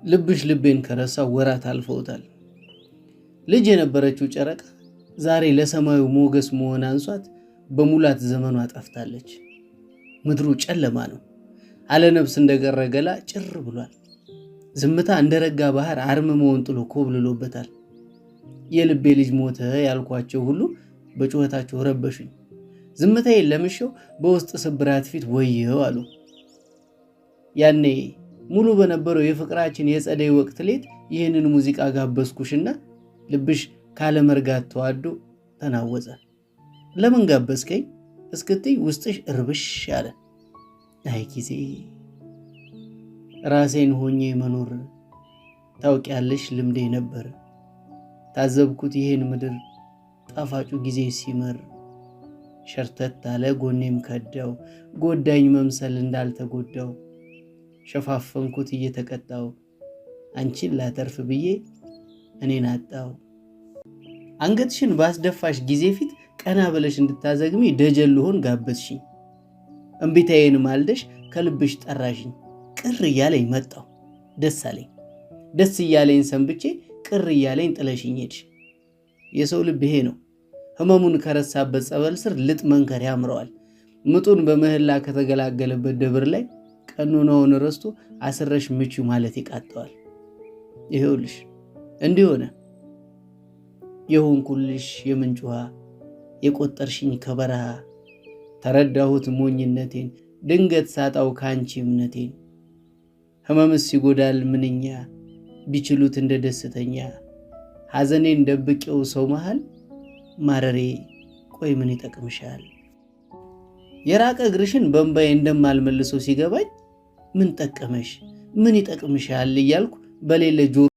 ልብሽ ልቤን ከረሳው ወራት አልፈውታል። ልጅ የነበረችው ጨረቃ ዛሬ ለሰማዩ ሞገስ መሆን አንሷት በሙላት ዘመኗ ጠፍታለች። ምድሩ ጨለማ ነው። አለነፍስ እንደቀረ ገላ ጭር ብሏል። ዝምታ እንደረጋ ባህር አርምሞውን ጥሎ ኮብልሎበታል። የልቤ ልጅ ሞተ ያልኳቸው ሁሉ በጩኸታቸው ረበሹኝ። ዝምታዬን ለምሸው በውስጥ ስብራት ፊት ወየው አሉ። ያኔ ሙሉ በነበረው የፍቅራችን የጸደይ ወቅት ሌት ይህንን ሙዚቃ ጋበዝኩሽና ልብሽ ካለመርጋት ተዋዶ ተናወጸ። ለምን ጋበዝከኝ እስክትይ ውስጥሽ እርብሽ አለ። አይ ጊዜ ራሴን ሆኜ መኖር ታውቂያለሽ ልምዴ ነበር። ታዘብኩት ይሄን ምድር ጣፋጩ ጊዜ ሲመር። ሸርተት አለ ጎኔም ከዳው ጎዳኝ መምሰል እንዳልተጎዳው። ሸፋፈንኩት እየተቀጣው አንቺን ላተርፍ ብዬ እኔን አጣው። አንገትሽን ባስደፋሽ ጊዜ ፊት ቀና ብለሽ እንድታዘግሚ ደጀን ልሆን ጋበዝሽኝ። እምቢታዬን ማልደሽ ከልብሽ ጠራሽኝ። ቅር እያለኝ መጣው ደስ አለኝ። ደስ እያለኝ ሰንብቼ ቅር እያለኝ ጥለሽኝ ሄድሽ። የሰው ልብ ይሄ ነው። ህመሙን ከረሳበት ጸበል ስር ልጥ መንከር ያምረዋል። ምጡን በምህላ ከተገላገለበት ደብር ላይ ቀኖናውን ረስቶ አስረሽ ምቹ ማለት ይቃጠዋል። ይሄውልሽ እንዲህ ሆነ። የሆንኩልሽ የምንጭ ውሃ የቆጠርሽኝ ከበረሃ። ተረዳሁት ሞኝነቴን ድንገት ሳጣው ካንቺ እምነቴን። ህመምስ ይጎዳል ምንኛ ቢችሉት እንደ ደስተኛ። ሐዘኔን ደብቄው ሰው መሃል ማረሬ ቆይ ምን ይጠቅምሻል? የራቀ እግርሽን በእንባዬ እንደማልመልሰው ሲገባኝ ምን ጠቀመሽ ምን ይጠቅምሻል እያልኩ በሌለ ጆሮ